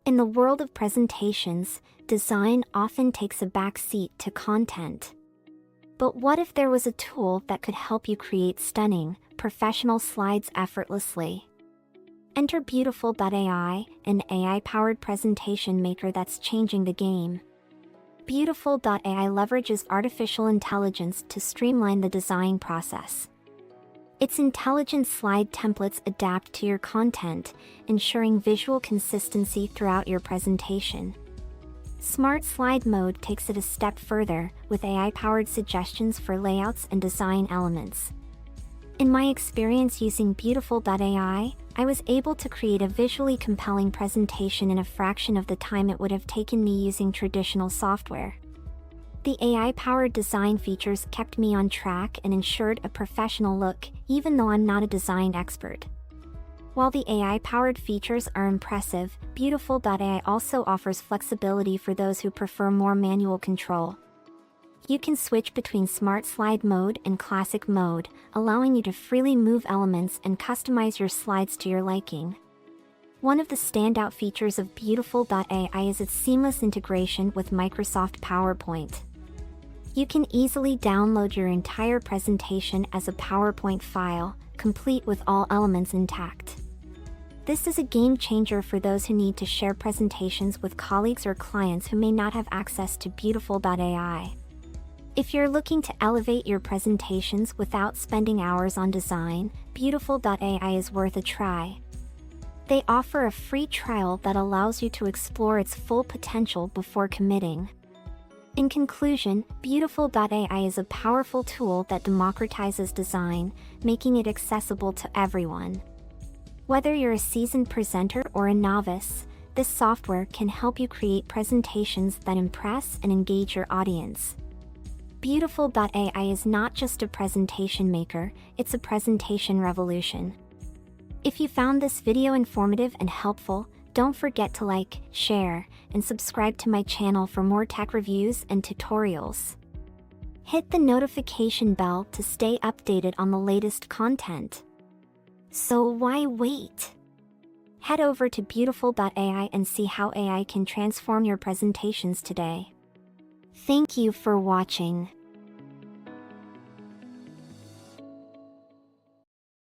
In the world of presentations, design often takes a backseat to content. But what if there was a tool that could help you create stunning, professional slides effortlessly? Enter Beautiful.ai, an AI-powered presentation maker that's changing the game. Beautiful.ai leverages artificial intelligence to streamline the design process. Its intelligent slide templates adapt to your content, ensuring visual consistency throughout your presentation. Smart Slide Mode takes it a step further, with AI-powered suggestions for layouts and design elements. In my experience using Beautiful.ai, I was able to create a visually compelling presentation in a fraction of the time it would have taken me using traditional software. The AI-powered design features kept me on track and ensured a professional look, even though I'm not a design expert. While the AI-powered features are impressive, Beautiful.ai also offers flexibility for those who prefer more manual control. You can switch between Smart Slide Mode and Classic Mode, allowing you to freely move elements and customize your slides to your liking. One of the standout features of Beautiful.ai is its seamless integration with Microsoft PowerPoint. You can easily download your entire presentation as a PowerPoint file, complete with all elements intact. This is a game changer for those who need to share presentations with colleagues or clients who may not have access to Beautiful.ai. If you're looking to elevate your presentations without spending hours on design, Beautiful.ai is worth a try. They offer a free trial that allows you to explore its full potential before committing. In conclusion, Beautiful.ai is a powerful tool that democratizes design, making it accessible to everyone. Whether you're a seasoned presenter or a novice, this software can help you create presentations that impress and engage your audience. Beautiful.ai is not just a presentation maker, it's a presentation revolution. If you found this video informative and helpful, don't forget to like, share, and subscribe to my channel for more tech reviews and tutorials. Hit the notification bell to stay updated on the latest content. So why wait? Head over to Beautiful.ai and see how AI can transform your presentations today. Thank you for watching.